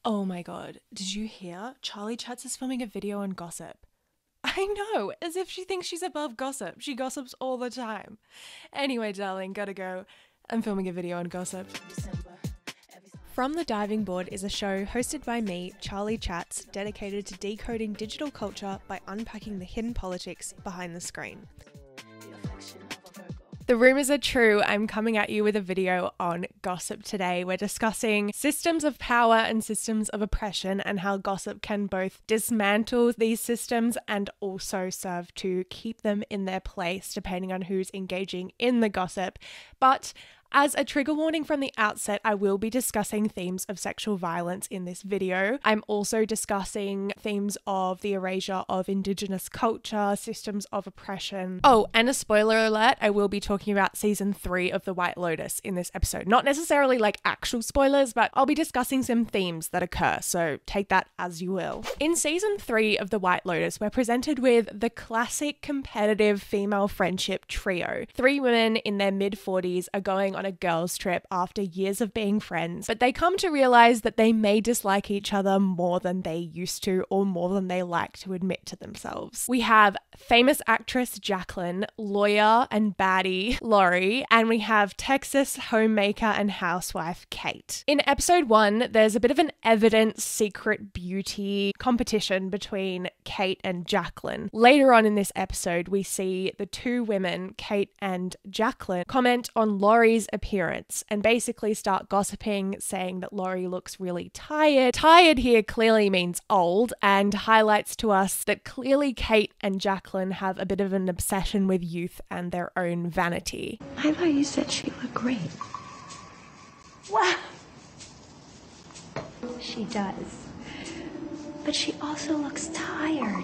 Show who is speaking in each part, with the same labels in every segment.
Speaker 1: Oh my god, did you hear? Charli Chats is filming a video on gossip. I know, as if she thinks she's above gossip. She gossips all the time. Anyway, darling, gotta go. I'm filming a video on gossip. From the Diving Board is a show hosted by me, Charli Chats, dedicated to decoding digital culture by unpacking the hidden politics behind the screen. The rumours are true. I'm coming at you with a video on gossip today. We're discussing systems of power and systems of oppression and how gossip can both dismantle these systems and also serve to keep them in their place depending on who's engaging in the gossip. But as a trigger warning from the outset, I will be discussing themes of sexual violence in this video. I'm also discussing themes of the erasure of Indigenous culture, systems of oppression. Oh, and a spoiler alert, I will be talking about season 3 of The White Lotus in this episode. Not necessarily like actual spoilers, but I'll be discussing some themes that occur, so take that as you will. In season 3 of The White Lotus, we're presented with the classic competitive female friendship trio. 3 women in their mid-40s are going on a girls' trip after years of being friends, but they come to realize that they may dislike each other more than they used to or more than they like to admit to themselves. We have famous actress Jacqueline, lawyer and baddie Laurie, and we have Texas homemaker and housewife Kate. In episode 1, there's a bit of an evident secret beauty competition between Kate and Jacqueline. Later on in this episode, we see the 2 women, Kate and Jacqueline, comment on Laurie's appearance and basically start gossiping, saying that Laurie looks really tired. Tired here clearly means old and highlights to us that clearly Kate and Jacqueline have a bit of an obsession with youth and their own vanity.
Speaker 2: I thought you said she looked great. Wow. She does. But she also looks tired.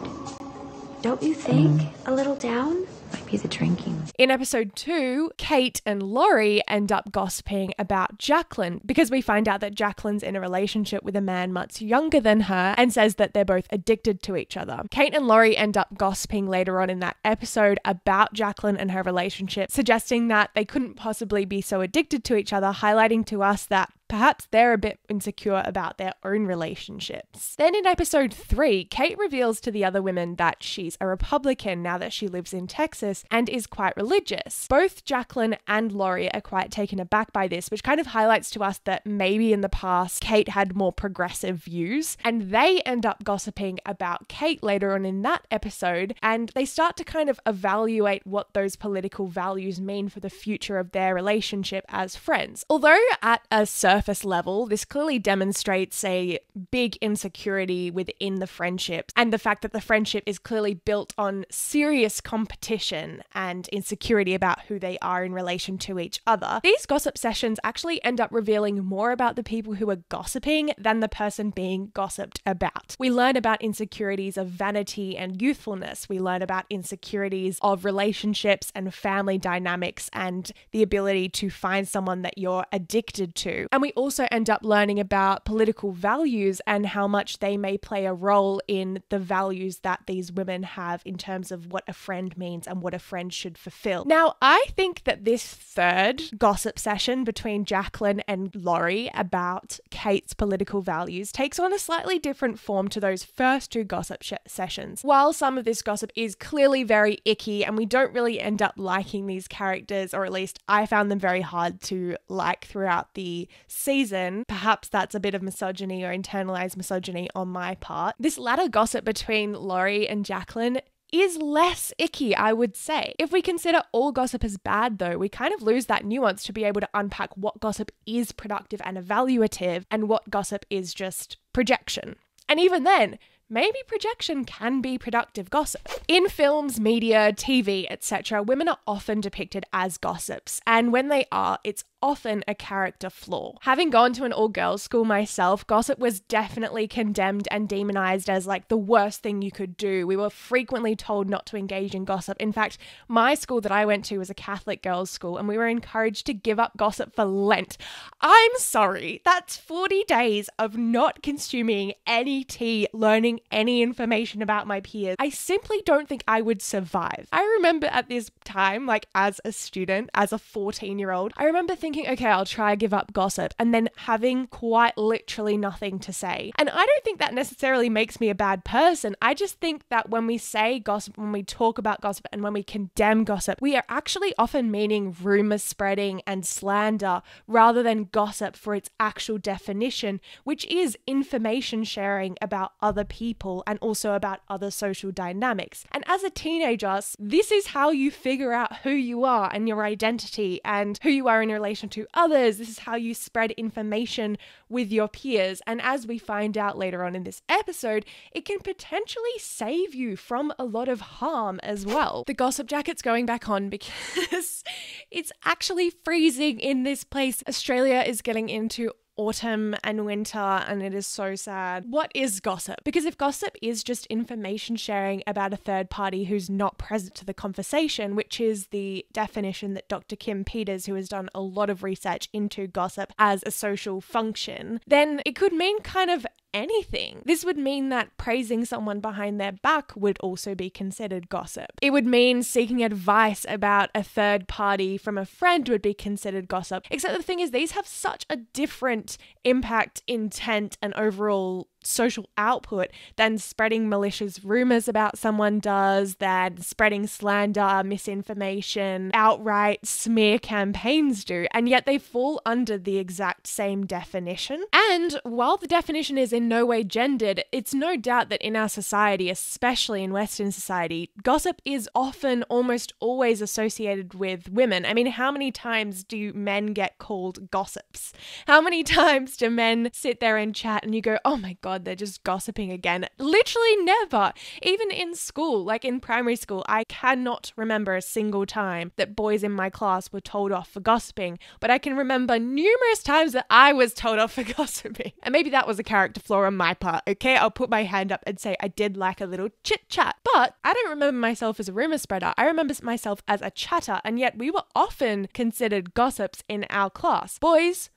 Speaker 2: Don't you think? A little down? Might be the drinking.
Speaker 1: In episode 2, Kate and Laurie end up gossiping about Jacqueline because we find out that Jacqueline's in a relationship with a man much younger than her and says that they're both addicted to each other. Kate and Laurie end up gossiping later on in that episode about Jacqueline and her relationship, suggesting that they couldn't possibly be so addicted to each other, highlighting to us that perhaps they're a bit insecure about their own relationships. Then in episode 3, Kate reveals to the other women that she's a Republican now that she lives in Texas and is quite religious. Both Jacqueline and Laurie are quite taken aback by this, which kind of highlights to us that maybe in the past Kate had more progressive views, and they end up gossiping about Kate later on in that episode, and they start to kind of evaluate what those political values mean for the future of their relationship as friends. Although at a surface level, this clearly demonstrates a big insecurity within the friendship and the fact that the friendship is clearly built on serious competition and insecurity about who they are in relation to each other. These gossip sessions actually end up revealing more about the people who are gossiping than the person being gossiped about. We learn about insecurities of vanity and youthfulness. We learn about insecurities of relationships and family dynamics and the ability to find someone that you're addicted to. And we also end up learning about political values and how much they may play a role in the values that these women have in terms of what a friend means and what a friend should fulfill. Now, I think that this third gossip session between Jacqueline and Laurie about Kate's political values takes on a slightly different form to those first 2 gossip sessions. While some of this gossip is clearly very icky and we don't really end up liking these characters, or at least I found them very hard to like throughout the season, perhaps that's a bit of misogyny or internalized misogyny on my part, this latter gossip between Laurie and Jacqueline is less icky, I would say. If we consider all gossip as bad though, we kind of lose that nuance to be able to unpack what gossip is productive and evaluative and what gossip is just projection. And even then, maybe projection can be productive gossip. In films, media, TV, etc., women are often depicted as gossips, and when they are, it's often a character flaw. Having gone to an all-girls school myself, gossip was definitely condemned and demonized as like the worst thing you could do. We were frequently told not to engage in gossip. In fact, my school that I went to was a Catholic girls' school, and we were encouraged to give up gossip for Lent. I'm sorry, that's 40 days of not consuming any tea, learning any information about my peers. I simply don't think I would survive. I remember at this time, like as a student, as a 14-year-old, I remember thinking thinking, okay, I'll try give up gossip, and then having quite literally nothing to say. And I don't think that necessarily makes me a bad person. I just think that when we say gossip, when we talk about gossip, and when we condemn gossip, we are actually often meaning rumor spreading and slander rather than gossip for its actual definition, which is information sharing about other people and also about other social dynamics. And as a teenager, this is how you figure out who you are and your identity and who you are in relation to others. This is how you spread information with your peers. And as we find out later on in this episode, it can potentially save you from a lot of harm as well. The gossip jacket's going back on because it's actually freezing in this place. Australia is getting into autumn and winter, and it is so sad. What is gossip? Because if gossip is just information sharing about a third party who's not present to the conversation, which is the definition that Dr. Kim Peters, who has done a lot of research into gossip as a social function, then it could mean kind of anything. This would mean that praising someone behind their back would also be considered gossip. It would mean seeking advice about a third party from a friend would be considered gossip. Except the thing is, these have such a different impact, intent, and overall social output than spreading malicious rumors about someone does, than spreading slander, misinformation, outright smear campaigns do, and yet they fall under the exact same definition. And while the definition is in no way gendered, it's no doubt that in our society, especially in Western society, gossip is often almost always associated with women. I mean, how many times do men get called gossips? How many times do men sit there and chat and you go, oh my God, they're just gossiping again? Literally never. Even in school, like in primary school, I cannot remember a single time that boys in my class were told off for gossiping, but I can remember numerous times that I was told off for gossiping. And maybe that was a character flaw on my part, okay? I'll put my hand up and say I did like a little chit chat, but I don't remember myself as a rumor spreader. I remember myself as a chatter, and yet we were often considered gossips in our class. Boys,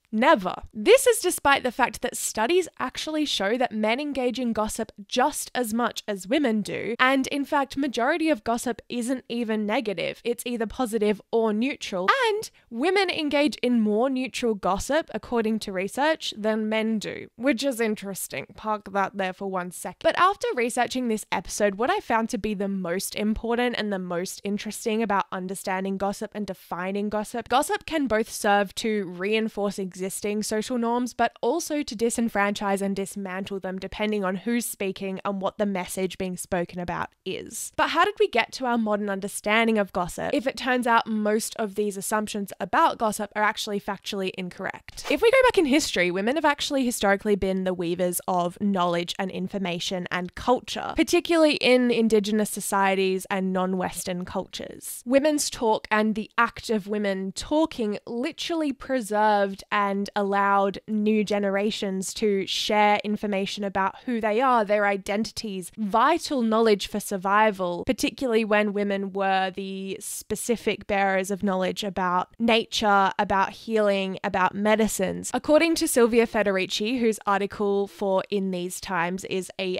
Speaker 1: never. This is despite the fact that studies actually show that men engage in gossip just as much as women do. And in fact, majority of gossip isn't even negative. It's either positive or neutral. And women engage in more neutral gossip, according to research, than men do, which is interesting. Park that there for 1 second. But after researching this episode, what I found to be the most important and the most interesting about understanding gossip and defining gossip can both serve to reinforce existing social norms, but also to disenfranchise and dismantle them depending on who's speaking and what the message being spoken about is. But how did we get to our modern understanding of gossip if it turns out most of these assumptions about gossip are actually factually incorrect? If we go back in history, women have actually historically been the weavers of knowledge and information and culture, particularly in Indigenous societies and non-Western cultures. Women's talk and the act of women talking literally preserved and allowed new generations to share information about who they are, their identities, vital knowledge for survival, particularly when women were the specific bearers of knowledge about nature, about healing, about medicines. According to Sylvia Federici, whose article for In These Times is a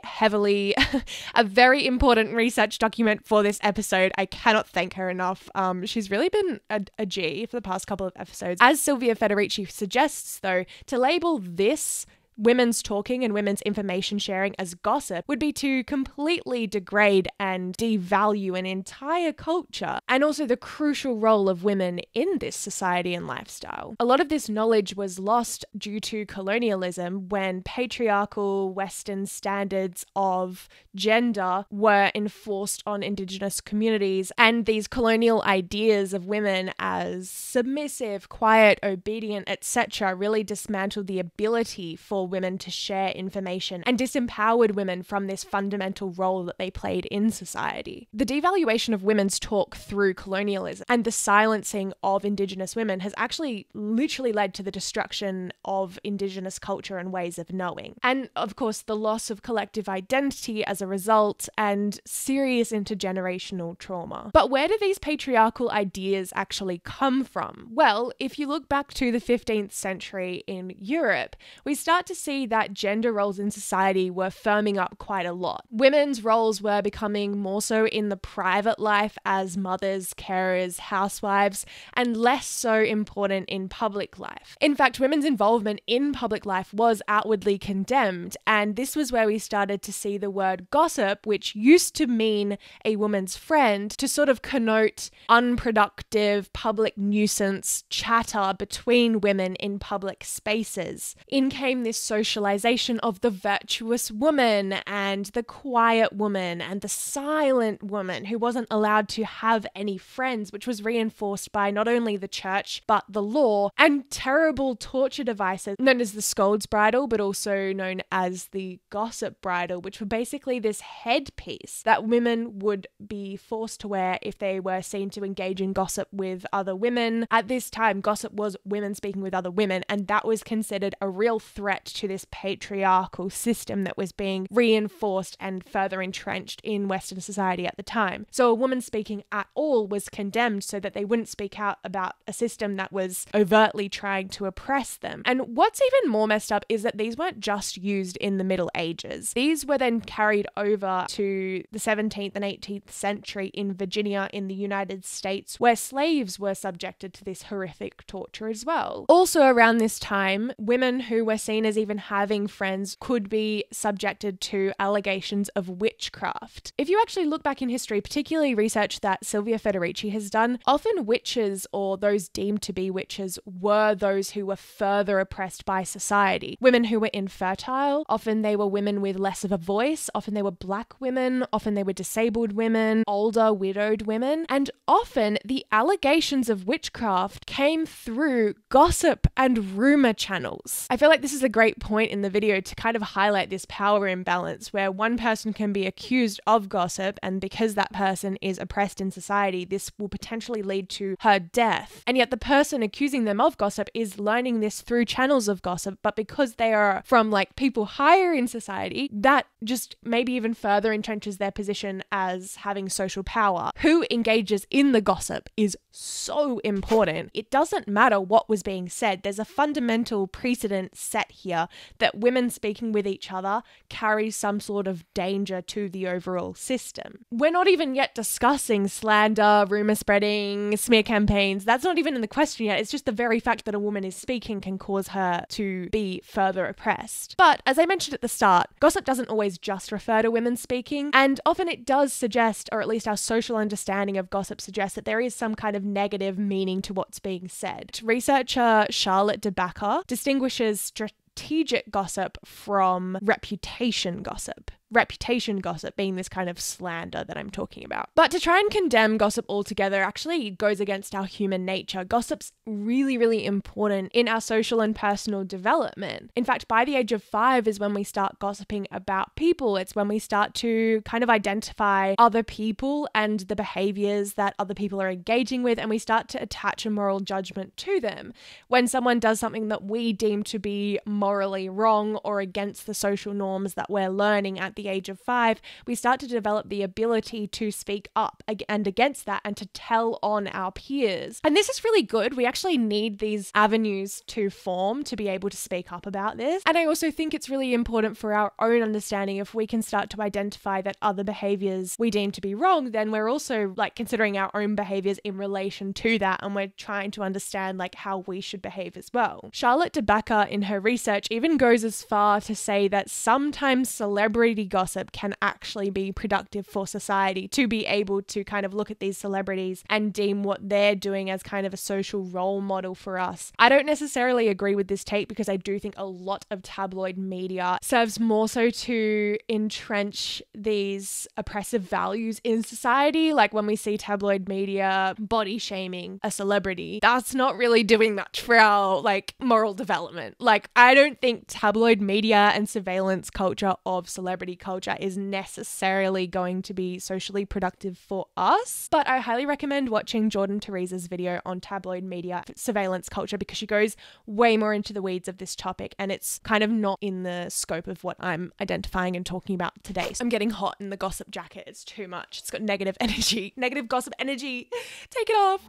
Speaker 1: very important research document for this episode. I cannot thank her enough. She's really been a G for the past couple of episodes. As Sylvia Federici suggests, though, to label this women's talking and women's information sharing as gossip would be to completely degrade and devalue an entire culture and also the crucial role of women in this society and lifestyle. A lot of this knowledge was lost due to colonialism when patriarchal Western standards of gender were enforced on Indigenous communities, and these colonial ideas of women as submissive, quiet, obedient, etc. really dismantled the ability for women to share information and disempowered women from this fundamental role that they played in society. The devaluation of women's talk through colonialism and the silencing of Indigenous women has actually literally led to the destruction of Indigenous culture and ways of knowing. And of course, the loss of collective identity as a result and serious intergenerational trauma. But where do these patriarchal ideas actually come from? Well, if you look back to the 15th century in Europe, we start to see that gender roles in society were firming up quite a lot. Women's roles were becoming more so in the private life as mothers, carers, housewives, and less so important in public life. In fact, women's involvement in public life was outwardly condemned, and this was where we started to see the word gossip, which used to mean a woman's friend, to sort of connote unproductive public nuisance chatter between women in public spaces. In came this socialization of the virtuous woman and the quiet woman and the silent woman who wasn't allowed to have any friends, which was reinforced by not only the church but the law, and terrible torture devices known as the scold's bridle, but also known as the gossip bridle, which were basically this headpiece that women would be forced to wear if they were seen to engage in gossip with other women. At this time, gossip was women speaking with other women, and that was considered a real threat to this patriarchal system that was being reinforced and further entrenched in Western society at the time. So a woman speaking at all was condemned so that they wouldn't speak out about a system that was overtly trying to oppress them. And what's even more messed up is that these weren't just used in the Middle Ages. These were then carried over to the 17th and 18th century in Virginia in the United States, where slaves were subjected to this horrific torture as well. Also around this time, women who were seen as even having friends could be subjected to allegations of witchcraft. If you actually look back in history, particularly research that Silvia Federici has done, often witches or those deemed to be witches were those who were further oppressed by society. Women who were infertile, often they were women with less of a voice, often they were black women, often they were disabled women, older widowed women, and often the allegations of witchcraft came through gossip and rumour channels. I feel like this is a great point in the video to kind of highlight this power imbalance where one person can be accused of gossip, and because that person is oppressed in society, this will potentially lead to her death. And yet the person accusing them of gossip is learning this through channels of gossip, but because they are from like people higher in society, that just maybe even further entrenches their position as having social power. Who engages in the gossip is so important. It doesn't matter what was being said. There's a fundamental precedent set here that women speaking with each other carries some sort of danger to the overall system. We're not even yet discussing slander, rumour spreading, smear campaigns. That's not even in the question yet. It's just the very fact that a woman is speaking can cause her to be further oppressed. But as I mentioned at the start, gossip doesn't always just refer to women speaking, and often it does suggest, or at least our social understanding of gossip suggests, that there is some kind of negative meaning to what's being said. Researcher Charlotte DeBacker distinguishes strategic gossip from reputation gossip. Reputation gossip being this kind of slander that I'm talking about. But to try and condemn gossip altogether actually goes against our human nature. Gossip's really, really important in our social and personal development. In fact, by the age of 5 is when we start gossiping about people. It's when we start to kind of identify other people and the behaviors that other people are engaging with, and we start to attach a moral judgment to them. When someone does something that we deem to be morally wrong or against the social norms that we're learning at the age of 5, we start to develop the ability to speak up and against that and to tell on our peers. And this is really good. We actually need these avenues to form to be able to speak up about this. And I also think it's really important for our own understanding. If we can start to identify that other behaviors we deem to be wrong, then we're also like considering our own behaviors in relation to that, and we're trying to understand like how we should behave as well. Charlotte DeBacker in her research even goes as far to say that sometimes celebrity gossip can actually be productive for society, to be able to kind of look at these celebrities and deem what they're doing as kind of a social role model for us. I don't necessarily agree with this take because I do think a lot of tabloid media serves more so to entrench these oppressive values in society. Like when we see tabloid media body shaming a celebrity, that's not really doing much for our like moral development. Like I don't think tabloid media and surveillance culture of celebrity culture is necessarily going to be socially productive for us. But I highly recommend watching Jordan Teresa's video on tabloid media surveillance culture because she goes way more into the weeds of this topic, and it's kind of not in the scope of what I'm identifying and talking about today. So I'm getting hot in the gossip jacket. It's too much. It's got negative energy, negative gossip energy. Take it off.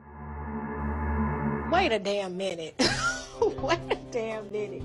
Speaker 3: Wait a damn minute. Wait a damn minute.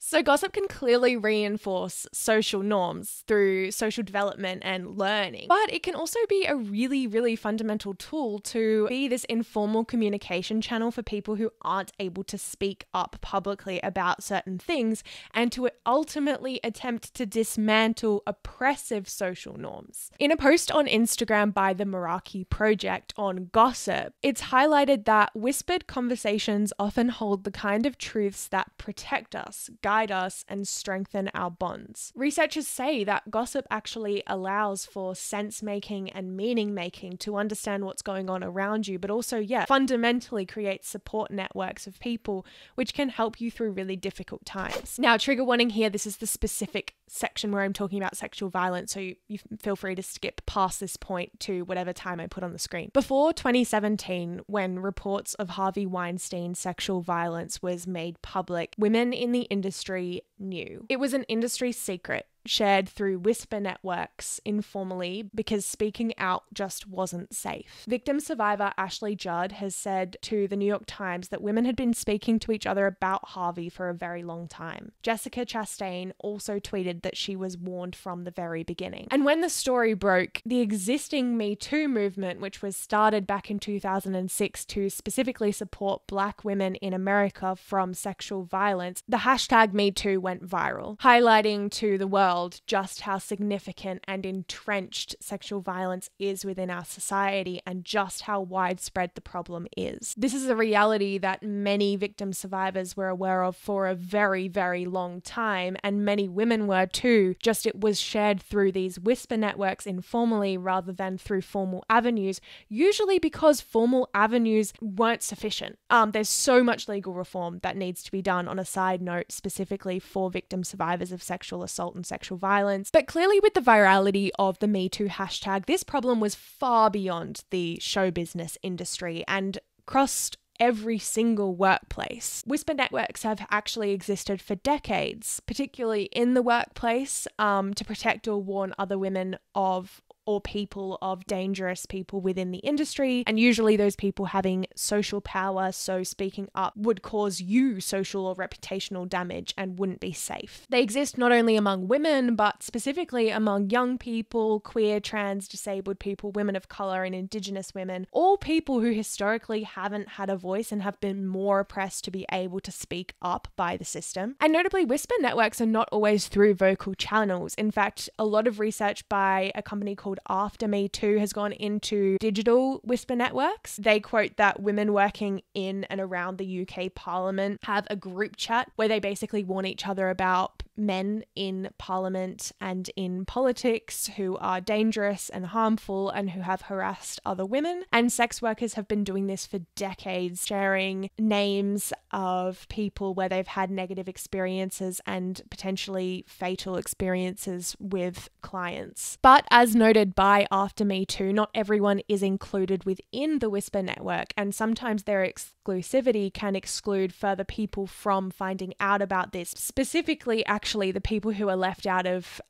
Speaker 1: So gossip can clearly reinforce social norms through social development and learning, but it can also be a really, really fundamental tool to be this informal communication channel for people who aren't able to speak up publicly about certain things and to ultimately attempt to dismantle oppressive social norms. In a post on Instagram by the Meraki Project on gossip, it's highlighted that whispered conversations often hold the kind of truths that protect us, guide us, and strengthen our bonds. Researchers say that gossip actually allows for sense making and meaning making to understand what's going on around you, but also, fundamentally creates support networks of people which can help you through really difficult times. Now, trigger warning here, this is the specific section where I'm talking about sexual violence, so you feel free to skip past this point to whatever time I put on the screen. Before 2017, when reports of Harvey Weinstein's sexual violence was made public, women in the industry knew. It was an industry secret, shared through whisper networks informally because speaking out just wasn't safe. Victim survivor Ashley Judd has said to the New York Times that women had been speaking to each other about Harvey for a very long time. Jessica Chastain also tweeted that she was warned from the very beginning. And when the story broke, the existing metoo movement, which was started back in 2006 to specifically support Black women in America from sexual violence, the hashtag metoo went viral, highlighting to the world just how significant and entrenched sexual violence is within our society and just how widespread the problem is. This is a reality that many victim survivors were aware of for a very, very long time, and many women were too, just it was shared through these whisper networks informally rather than through formal avenues, usually because formal avenues weren't sufficient. There's so much legal reform that needs to be done on a side note specifically for victim survivors of sexual assault and sexual violence. But clearly with the virality of the MeToo hashtag, this problem was far beyond the show business industry and crossed every single workplace. Whisper networks have actually existed for decades, particularly in the workplace, to protect or warn other women of or people of dangerous people within the industry, and usually those people having social power, so speaking up would cause you social or reputational damage and wouldn't be safe. They exist not only among women, but specifically among young people, queer, trans, disabled people, women of color, and Indigenous women, all people who historically haven't had a voice and have been more oppressed to be able to speak up by the system. And notably, whisper networks are not always through vocal channels. In fact, a lot of research by a company called After Me Too has gone into digital whisper networks. They quote that women working in and around the UK Parliament have a group chat where they basically warn each other about men in Parliament and in politics who are dangerous and harmful and who have harassed other women. And sex workers have been doing this for decades, sharing names of people where they've had negative experiences and potentially fatal experiences with clients. But as noted by After Me Too, not everyone is included within the whisper network, and sometimes their exclusivity can exclude further people from finding out about this. Specifically, actually, the people who are left out of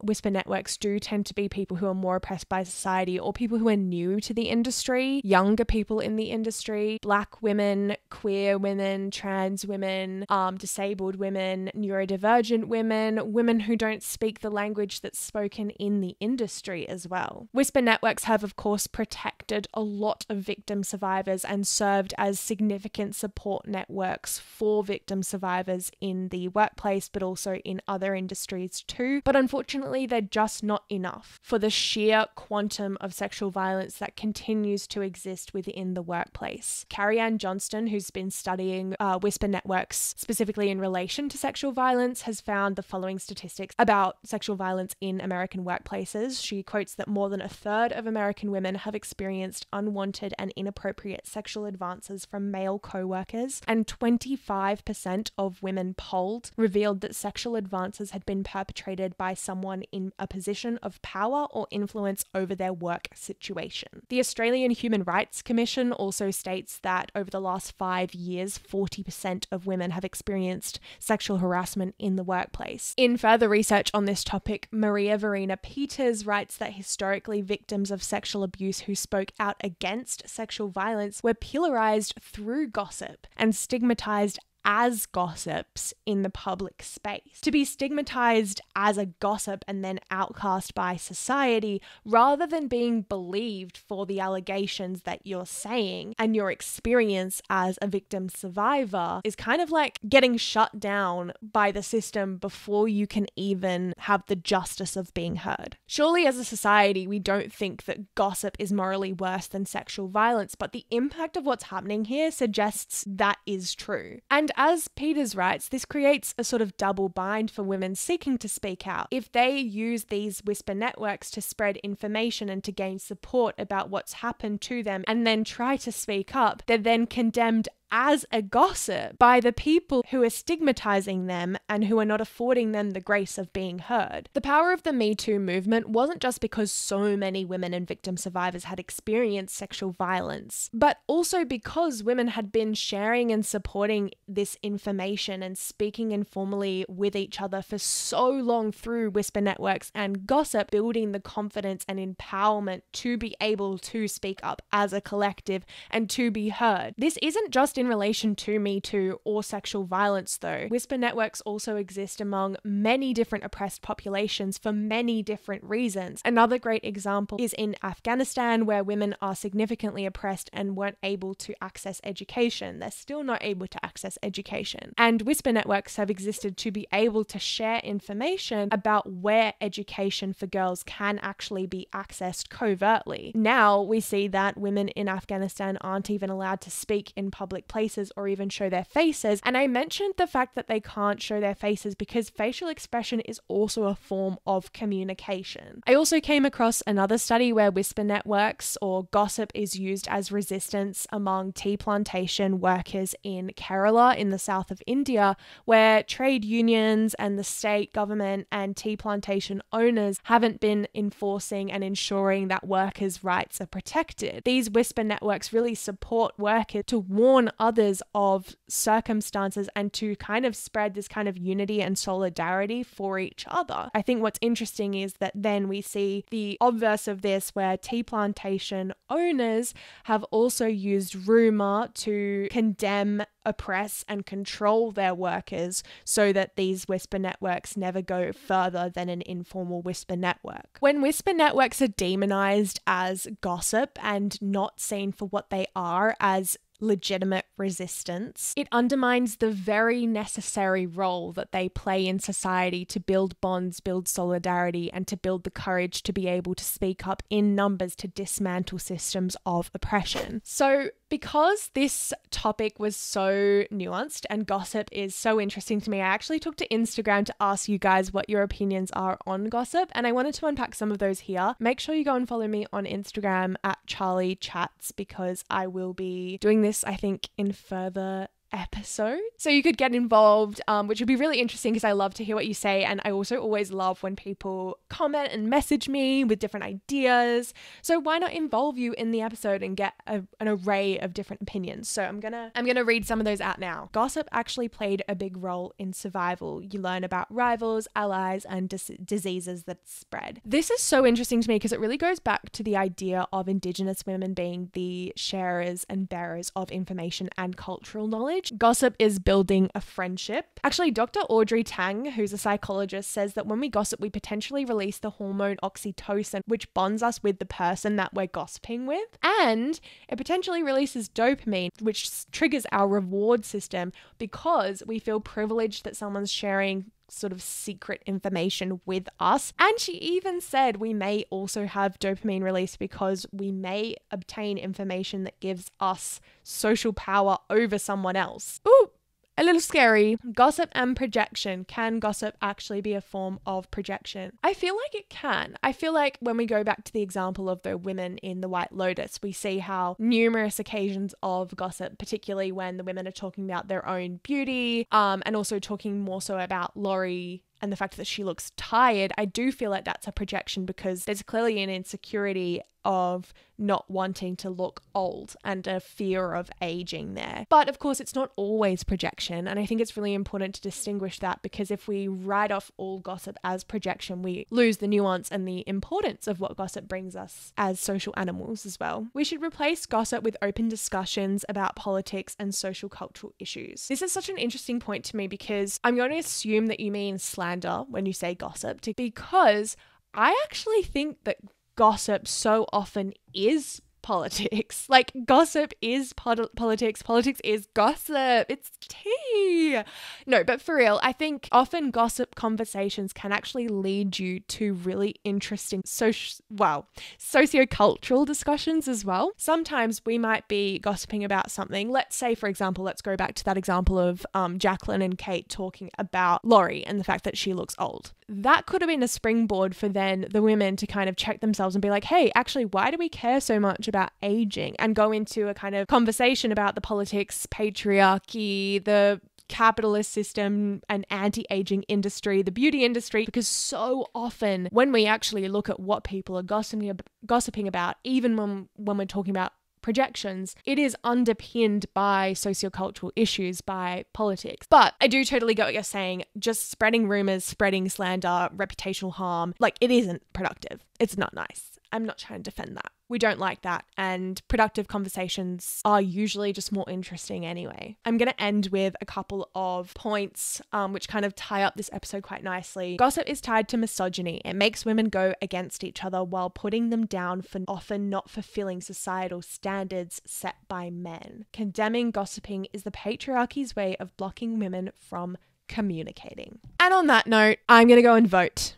Speaker 1: whisper networks do tend to be people who are more oppressed by society or people who are new to the industry, younger people in the industry, Black women, queer women, trans women, disabled women, neurodivergent women, women who don't speak the language that's spoken in the industry as well. Whisper networks have, of course, protected a lot of victim survivors and served as significant support networks for victim survivors in the workplace, but also in other industries too. But unfortunately, they're just not enough for the sheer quantum of sexual violence that continues to exist within the workplace. Carrie Ann Johnston, who's been studying whisper networks specifically in relation to sexual violence, has found the following statistics about sexual violence in American workplaces. She quotes that more than a third of American women have experienced unwanted and inappropriate sexual advances from male co-workers, and 25% of women polled revealed that sexual advances had been perpetrated by someone in a position of power or influence over their work situation. The Australian Human Rights Commission also states that over the last 5 years, 40% of women have experienced sexual harassment in the workplace. In further research on this topic, Maria Verena Peters writes that historically victims of sexual abuse who spoke out against sexual violence were polarized through gossip and stigmatized as gossips in the public space, to be stigmatized as a gossip and then outcast by society rather than being believed for the allegations that you're saying, and your experience as a victim survivor is kind of like getting shut down by the system before you can even have the justice of being heard. Surely as a society, we don't think that gossip is morally worse than sexual violence, but the impact of what's happening here suggests that is true. And as Peters writes, this creates a sort of double bind for women seeking to speak out. If they use these whisper networks to spread information and to gain support about what's happened to them and then try to speak up, they're then condemned as a gossip by the people who are stigmatizing them and who are not affording them the grace of being heard. The power of the Me Too movement wasn't just because so many women and victim survivors had experienced sexual violence, but also because women had been sharing and supporting this information and speaking informally with each other for so long through whisper networks and gossip, building the confidence and empowerment to be able to speak up as a collective and to be heard. This isn't just in relation to Me Too or sexual violence though. Whisper networks also exist among many different oppressed populations for many different reasons. Another great example is in Afghanistan, where women are significantly oppressed and weren't able to access education. They're still not able to access education. And whisper networks have existed to be able to share information about where education for girls can actually be accessed covertly. Now we see that women in Afghanistan aren't even allowed to speak in public places or even show their faces. And I mentioned the fact that they can't show their faces because facial expression is also a form of communication. I also came across another study where whisper networks or gossip is used as resistance among tea plantation workers in Kerala in the south of India, where trade unions and the state government and tea plantation owners haven't been enforcing and ensuring that workers' rights are protected. These whisper networks really support workers to warn others of circumstances and to kind of spread this kind of unity and solidarity for each other. I think what's interesting is that then we see the obverse of this, where tea plantation owners have also used rumour to condemn, oppress and control their workers so that these whisper networks never go further than an informal whisper network. When whisper networks are demonized as gossip and not seen for what they are, as legitimate resistance, it undermines the very necessary role that they play in society to build bonds, build solidarity, and to build the courage to be able to speak up in numbers to dismantle systems of oppression. So because this topic was so nuanced and gossip is so interesting to me, I actually took to Instagram to ask you guys what your opinions are on gossip, and I wanted to unpack some of those here. Make sure you go and follow me on Instagram at Charli Chats, because I will be doing this, I think, in further episode. So you could get involved, which would be really interesting because I love to hear what you say. And I also always love when people comment and message me with different ideas. So why not involve you in the episode and get an array of different opinions? So I'm gonna read some of those out now. Gossip actually played a big role in survival. You learn about rivals, allies, and diseases that spread. This is so interesting to me because it really goes back to the idea of Indigenous women being the sharers and bearers of information and cultural knowledge. Gossip is building a friendship. Actually, Dr. Audrey Tang, who's a psychologist, says that when we gossip, we potentially release the hormone oxytocin, which bonds us with the person that we're gossiping with. And it potentially releases dopamine, which triggers our reward system because we feel privileged that someone's sharing sort of secret information with us. And she even said we may also have dopamine release because we may obtain information that gives us social power over someone else. Ooh, a little scary. Gossip and projection. Can gossip actually be a form of projection? I feel like it can. I feel like when we go back to the example of the women in the White Lotus, we see how numerous occasions of gossip, particularly when the women are talking about their own beauty, and also talking more so about Laurie and the fact that she looks tired, I do feel like that's a projection because there's clearly an insecurity of not wanting to look old and a fear of aging there. But of course, it's not always projection. And I think it's really important to distinguish that, because if we write off all gossip as projection, we lose the nuance and the importance of what gossip brings us as social animals as well. We should replace gossip with open discussions about politics and social cultural issues. This is such an interesting point to me, because I'm going to assume that you mean slander when you say gossip, because I actually think that gossip so often is politics. Like, gossip is politics. Politics is gossip. It's tea. No, but for real, I think often gossip conversations can actually lead you to really interesting sociocultural discussions as well. Sometimes we might be gossiping about something. Let's say, for example, let's go back to that example of Jacqueline and Kate talking about Laurie and the fact that she looks old. That could have been a springboard for then the women to kind of check themselves and be like, hey, actually, why do we care so much about aging? And go into a kind of conversation about the politics, patriarchy, the capitalist system, and anti-aging industry, the beauty industry, because so often when we actually look at what people are gossiping about, even when we're talking about projections, it is underpinned by sociocultural issues, by politics. But I do totally get what you're saying. Just spreading rumors, spreading slander, reputational harm, like, it isn't productive. It's not nice. I'm not trying to defend that. We don't like that. And productive conversations are usually just more interesting anyway. I'm going to end with a couple of points which kind of tie up this episode quite nicely. Gossip is tied to misogyny. It makes women go against each other while putting them down for often not fulfilling societal standards set by men. Condemning gossiping is the patriarchy's way of blocking women from communicating. And on that note, I'm going to go and vote.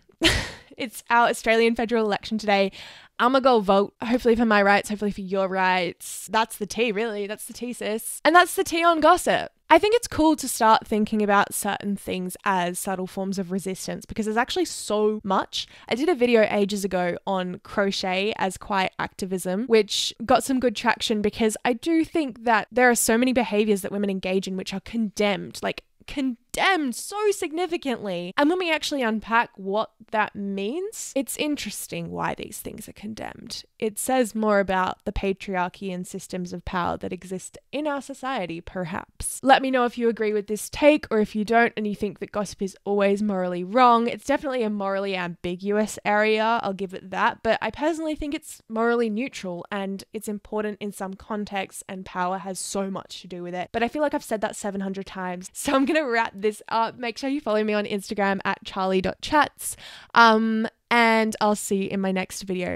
Speaker 1: It's our Australian federal election today. I'm gonna go vote, hopefully for my rights, hopefully for your rights. That's the tea, really. That's the tea, sis. And that's the tea on gossip. I think it's cool to start thinking about certain things as subtle forms of resistance, because there's actually so much. I did a video ages ago on crochet as quiet activism, which got some good traction, because I do think that there are so many behaviors that women engage in which are condemned, so significantly. And when we actually unpack what that means, it's interesting why these things are condemned. It says more about the patriarchy and systems of power that exist in our society, perhaps. Let me know if you agree with this take, or if you don't and you think that gossip is always morally wrong. It's definitely a morally ambiguous area, I'll give it that, but I personally think it's morally neutral, and it's important in some contexts, and power has so much to do with it. But I feel like I've said that 700 times, so I'm gonna wrap this up. Make sure you follow me on Instagram at charli.chats, and I'll see you in my next video.